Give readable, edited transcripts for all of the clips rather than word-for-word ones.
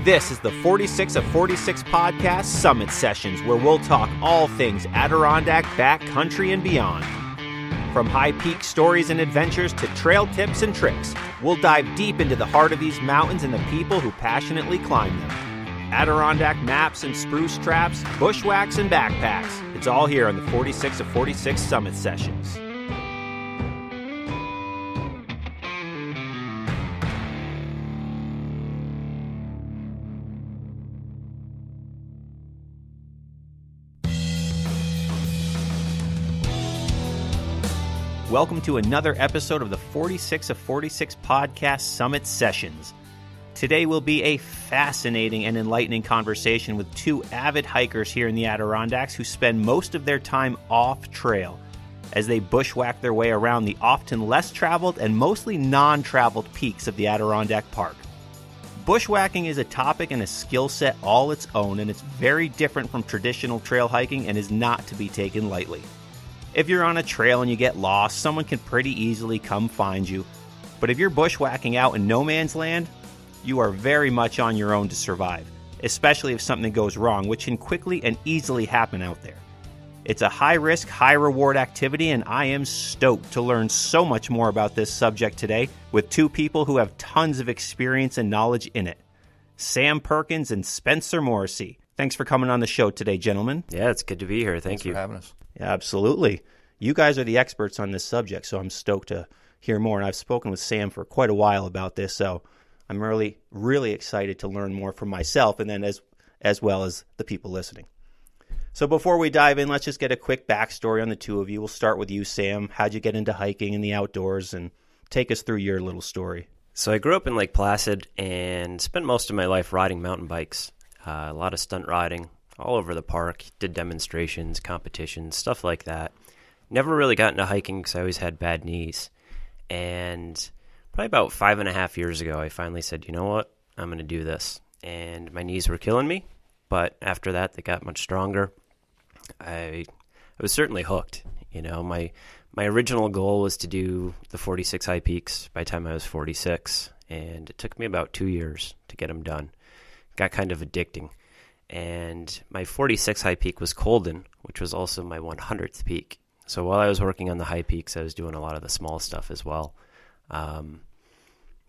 This is the 46 of 46 podcast Summit Sessions, where we'll talk all things Adirondack, backcountry, and beyond. From high peak stories and adventures to trail tips and tricks, we'll dive deep into the heart of these mountains and the people who passionately climb them. Adirondack maps and spruce traps, bushwhacks and backpacks. It's all here on the 46 of 46 Summit Sessions. Welcome to another episode of the 46 of 46 podcast Summit Sessions. Today will be a fascinating and enlightening conversation with two avid hikers here in the Adirondacks who spend most of their time off-trail as they bushwhack their way around the often less traveled and mostly non-traveled peaks of the Adirondack Park. Bushwhacking is a topic and a skill set all its own, and it's very different from traditional trail hiking and is not to be taken lightly. If you're on a trail and you get lost, someone can pretty easily come find you. But if you're bushwhacking out in no man's land, you are very much on your own to survive, especially if something goes wrong, which can quickly and easily happen out there. It's a high-risk, high-reward activity, and I am stoked to learn so much more about this subject today with two people who have tons of experience and knowledge in it. Sam Perkins and Spencer Morrissey. Thanks for coming on the show today, gentlemen. Yeah, it's good to be here. Thanks you for having us. Yeah, absolutely. You guys are the experts on this subject, so I'm stoked to hear more. And I've spoken with Sam for quite a while about this, so I'm really, really excited to learn more from myself and then as well as the people listening. So before we dive in, let's just get a quick backstory on the two of you. We'll start with you, Sam. How'd you get into hiking and the outdoors? And take us through your little story. So I grew up in Lake Placid and spent most of my life riding mountain bikes. A lot of stunt riding all over the park, did demonstrations, competitions, stuff like that. Never really got into hiking because I always had bad knees. And probably about 5.5 years ago, I finally said, you know what, I'm going to do this. And my knees were killing me, but after that, they got much stronger. I was certainly hooked. You know, my original goal was to do the 46 high peaks by the time I was 46, and it took me about 2 years to get them done. Got kind of addicting. And my 46 high peak was Colden, which was also my 100th peak. So while I was working on the high peaks, I was doing a lot of the small stuff as well.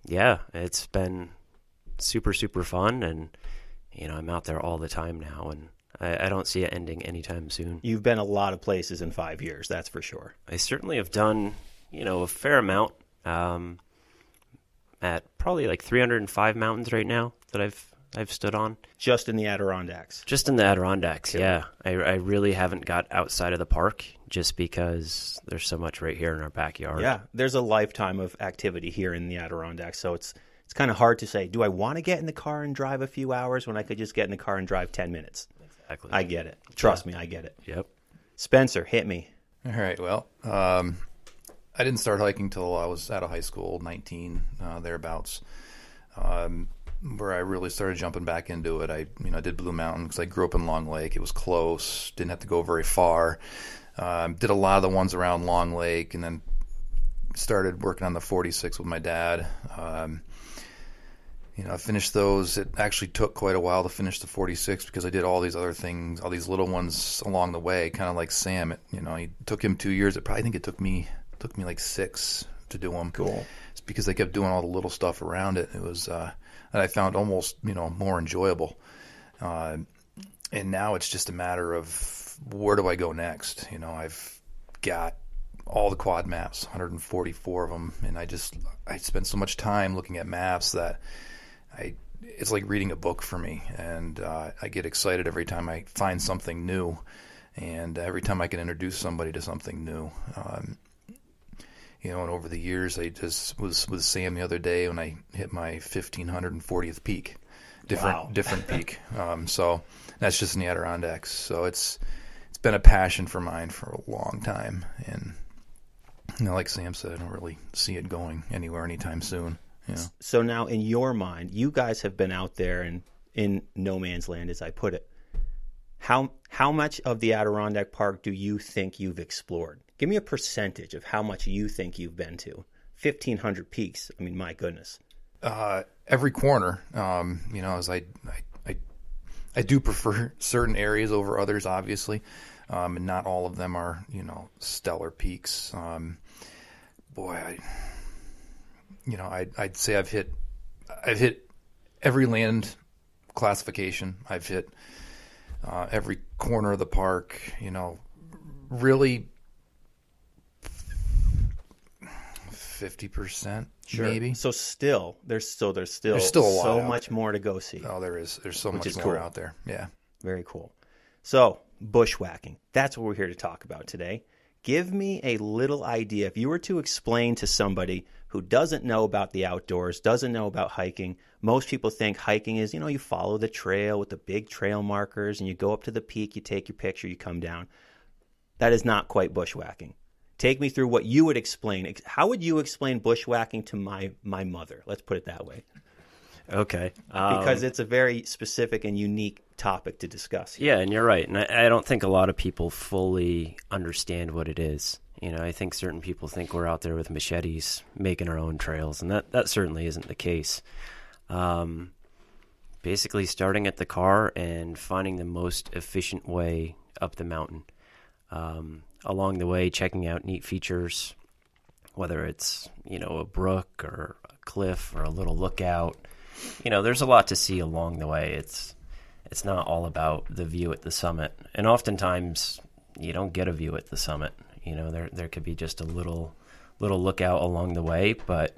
Yeah, it's been super, super fun. And, you know, I'm out there all the time now. And I don't see it ending anytime soon. You've been a lot of places in 5 years, that's for sure. I certainly have done, you know, a fair amount at probably like 305 mountains right now that I've stood on. Just in the Adirondacks? Just in the Adirondacks, yeah. I really haven't got outside of the park just because there's so much right here in our backyard. Yeah, there's a lifetime of activity here in the Adirondacks, so it's kind of hard to say, do I want to get in the car and drive a few hours when I could just get in the car and drive 10 minutes? Exactly. I get it. Trust me, I get it. Yep. Spencer, hit me. All right. Well, I didn't start hiking till I was out of high school, 19, thereabouts. Where I really started jumping back into it. I did Blue Mountain because I grew up in Long Lake. It was close. Didn't have to go very far. Did a lot of the ones around Long Lake, and then started working on the 46 with my dad. I finished those. It actually took quite a while to finish the 46 because I did all these other things, all these little ones along the way, kind of like Sam. It took him 2 years. I think it took me like 6 to do them. Cool. It's because I kept doing all the little stuff around it. It was that I found almost more enjoyable. And now it's just a matter of where do I go next? I've got all the quad maps, 144 of them, and I spend so much time looking at maps that it's like reading a book for me, and I get excited every time I find something new, and every time I can introduce somebody to something new. And over the years, I just was with Sam the other day when I hit my 1,540th peak, different peak. So that's just in the Adirondacks. So it's been a passion for mine for a long time, and like Sam said, I don't really see it going anywhere anytime soon. So now, in your mind, you guys have been out there in no man's land, as I put it. How much of the Adirondack Park do you think you've explored? Give me a percentage of how much you think you've been to. 1,500 peaks. I mean, my goodness. At every corner, as I do prefer certain areas over others, obviously, and not all of them are, stellar peaks. I'd say I've hit every land classification. I've hit every corner of the park. Really 50%, sure. Maybe. So there's still a lot so much more to go see. Oh, there is. There's so much more cool. out there. Yeah. Very cool. So bushwhacking. That's what we're here to talk about today. Give me a little idea. If you were to explain to somebody who doesn't know about the outdoors, doesn't know about hiking, most people think hiking is, you follow the trail with the big trail markers and you go up to the peak, you take your picture, you come down. That is not quite bushwhacking. Take me through what you would explain. How would you explain bushwhacking to my mother? Let's put it that way. Okay. Because it's a very specific and unique topic to discuss here. Yeah, and you're right. And I don't think a lot of people fully understand what it is. I think certain people think we're out there with machetes making our own trails, and that certainly isn't the case. Basically starting at the car and finding the most efficient way up the mountain. Along the way, checking out neat features, whether it's, a brook or a cliff or a little lookout. There's a lot to see along the way. It's not all about the view at the summit. And oftentimes you don't get a view at the summit. There could be just a little lookout along the way. But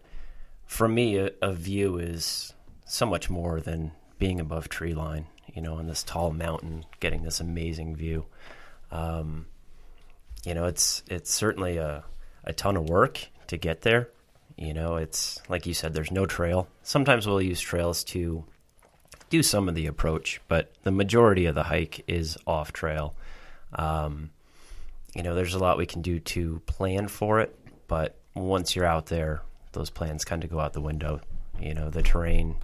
for me, a view is so much more than being above tree line, on this tall mountain, getting this amazing view. It's certainly a ton of work to get there. It's like you said, there's no trail. Sometimes we'll use trails to do some of the approach, but the majority of the hike is off trail. There's a lot we can do to plan for it, but once you're out there, those plans kind of go out the window. The terrain,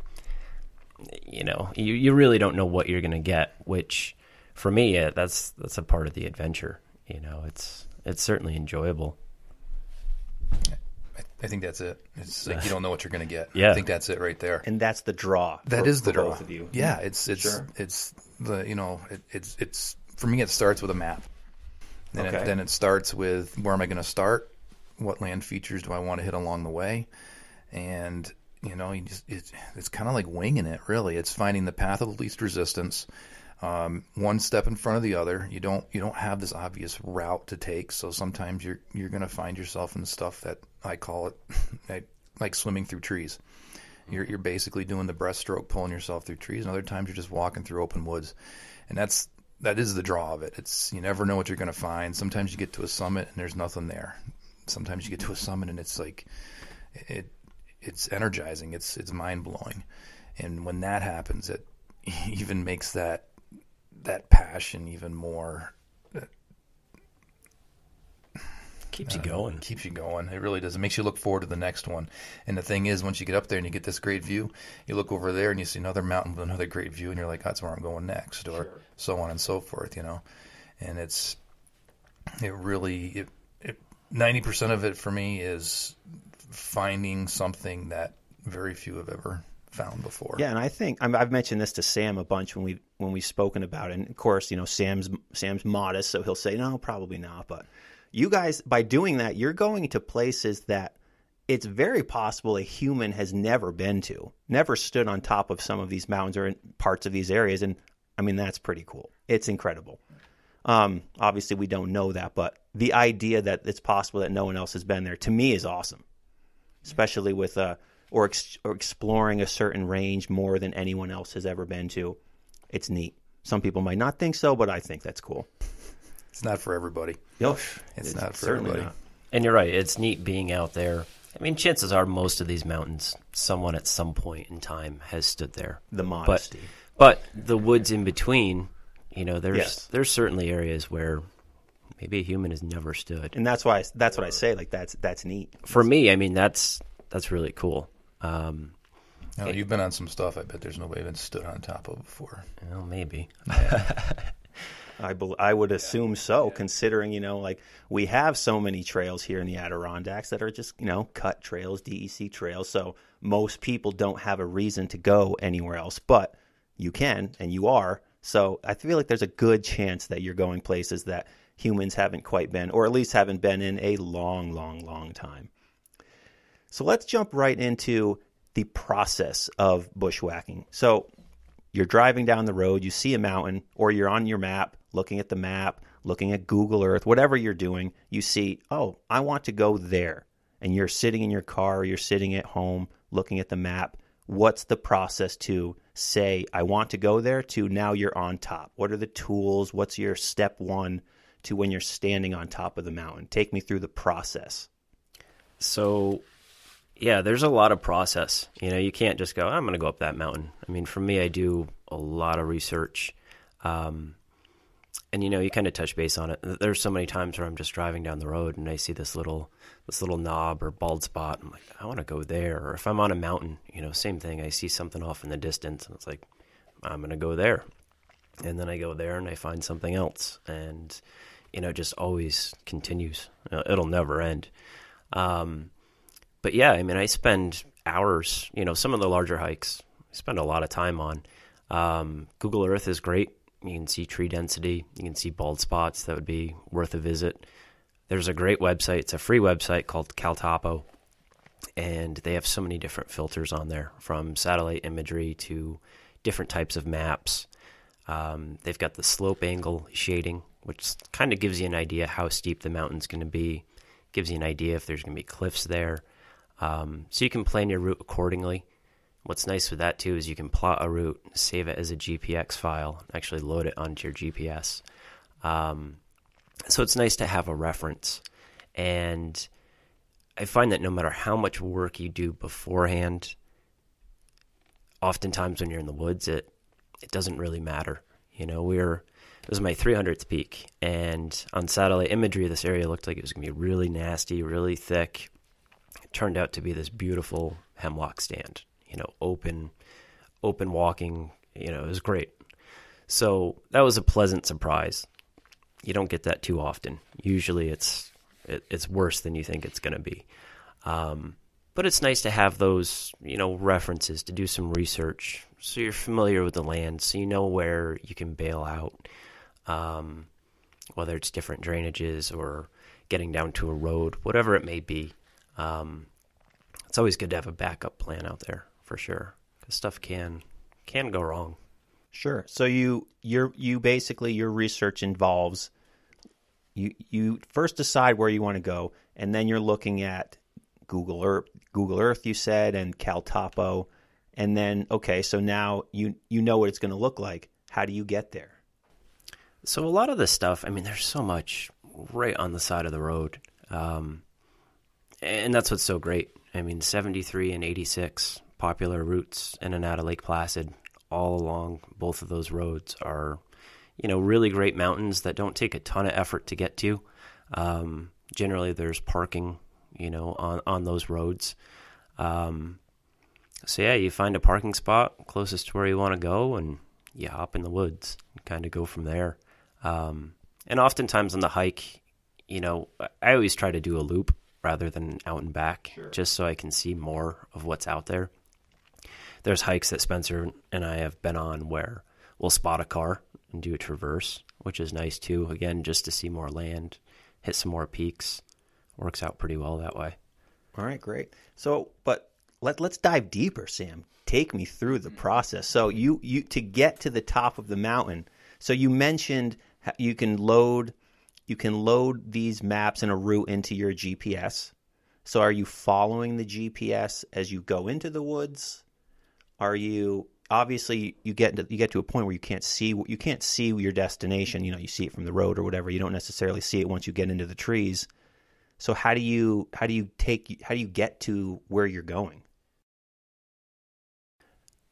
you really don't know what you're going to get, which for me, that's a part of the adventure. It's certainly enjoyable. I think that's it. It's like you don't know what you're going to get. Yeah. I think that's it right there. And that's the draw. That is the draw. Both of you. Yeah, it's Sure. it's the it's for me. It starts with a map. Then it starts with where am I going to start? What land features do I want to hit along the way? And it's kind of like winging it. Really, it's finding the path of the least resistance. One step in front of the other. You don't have this obvious route to take. So sometimes you're going to find yourself in stuff that I call it like swimming through trees. You're basically doing the breaststroke, pulling yourself through trees. And other times you're just walking through open woods, and that is the draw of it. It's you never know what you're going to find. Sometimes you get to a summit and there's nothing there. Sometimes you get to a summit and it's like it's energizing. It's mind blowing, and when that happens, it even makes that passion even more. Keeps you going. Keeps you going. It really does. It makes you look forward to the next one. And the thing is, once you get up there and you get this great view, you look over there and you see another mountain with another great view, and you're like, that's where I'm going next, or so on and so forth. And it really 90% of it for me is finding something that very few have ever found before. Yeah, and I think I've mentioned this to Sam a bunch when we've spoken about it. And of course, Sam's modest, so he'll say no, probably not. But you guys, by doing that, you're going to places that it's very possible a human has never been to, never stood on top of some of these mountains or in parts of these areas. And I mean, that's pretty cool. It's incredible. Obviously, we don't know that, but the idea that it's possible that no one else has been there, to me, is awesome, especially with or exploring a certain range more than anyone else has ever been to. It's neat. Some people might not think so, but I think that's cool. It's not for everybody. It's not for everybody. Not. And you're right. It's neat being out there. I mean, chances are most of these mountains, someone at some point in time has stood there. The modesty. But the woods in between, there's certainly areas where maybe a human has never stood. And that's what I say. Like that's neat. For me, I mean, that's really cool. You've been on some stuff I bet there's nobody even stood on top of before. Well, maybe. Yeah. I would assume so, considering, like we have so many trails here in the Adirondacks that are just, cut trails, DEC trails. So most people don't have a reason to go anywhere else, but you can, and you are. So I feel like there's a good chance that you're going places that humans haven't quite been, or at least haven't been in a long, long, long time. So let's jump right into the process of bushwhacking. So you're driving down the road, you see a mountain, or you're on your map, looking at the map, looking at Google Earth, whatever you're doing, you see, oh, I want to go there. And you're sitting in your car, or you're sitting at home, looking at the map. What's the process to say, I want to go there, to now you're on top? What are the tools? What's your step one to when you're standing on top of the mountain? Take me through the process. So, yeah, there's a lot of process. You can't just go, I'm going to go up that mountain. I mean, for me, I do a lot of research. And, you kind of touch base on it. There's so many times where I'm just driving down the road and I see this little knob or bald spot. I'm like, I want to go there. Or if I'm on a mountain, same thing. I see something off in the distance and it's like, I'm going to go there. And then I go there and I find something else. And, it just always continues. It'll never end. But yeah, I mean, I spend hours, some of the larger hikes, I spend a lot of time on. Google Earth is great. You can see tree density. You can see bald spots. That would be worth a visit. There's a great website. It's a free website called Caltopo. And they have so many different filters on there, from satellite imagery to different types of maps. They've got the slope angle shading, which kind of gives you an idea how steep the mountain's going to be. Gives you an idea if there's going to be cliffs there. So you can plan your route accordingly. What's nice with that, too, is you can plot a route, save it as a GPX file, actually load it onto your GPS. So it's nice to have a reference. And I find that no matter how much work you do beforehand, oftentimes when you're in the woods, it doesn't really matter. This was my 300th peak, and on satellite imagery, this area looked like it was going to be really nasty, really thick. It turned out to be this beautiful hemlock stand, open walking, it was great. So that was a pleasant surprise. You don't get that too often. Usually it's worse than you think it's going to be. But it's nice to have those, references, to do some research so you're familiar with the land, so you know where you can bail out, whether it's different drainages or getting down to a road, whatever it may be. It's always good to have a backup plan out there, for sure, because stuff can go wrong. Sure. So you basically, your research involves you first decide where you want to go, and then you're looking at Google Earth, you said, and Caltopo, and then okay, so now you know what it's going to look like. How do you get there? So a lot of this stuff, I mean, there's so much right on the side of the road, and that's what's so great. I mean, 73 and 86 popular routes in and out of Lake Placid, all along both of those roads are, really great mountains that don't take a ton of effort to get to. Generally, there's parking, on those roads. So yeah, you find a parking spot closest to where you want to go, and you hop in the woods and kind of go from there. And oftentimes on the hike, I always try to do a loop rather than out and back, sure, just so I can see more of what's out there. There's hikes that Spencer and I have been on where we'll spot a car and do a traverse, which is nice too. Again, just to see more land, hit some more peaks. Works out pretty well that way. All right, great. So, but let's dive deeper, Sam. Take me through the process. So you to get to the top of the mountain. So you mentioned you can load these maps and a route into your GPS. So are you following the GPS as you go into the woods? Are you obviously you get to a point where you can't see your destination. You see it from the road or whatever. You don't necessarily see it once you get into the trees. So how do you get to where you're going?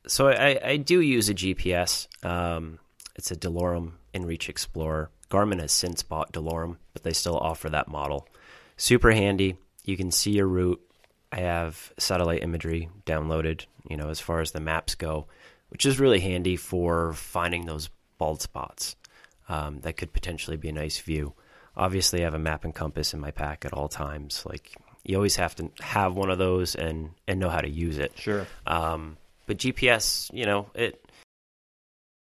So I do use a GPS. It's a DeLorme InReach Explorer. Garmin has since bought DeLorme, but they still offer that model. Super handy. You can see your route. I have satellite imagery downloaded, as far as the maps go, which is really handy for finding those bald spots. that could potentially be a nice view. Obviously, I have a map and compass in my pack at all times. Like, you always have to have one of those and know how to use it. Sure. But GPS, you know, it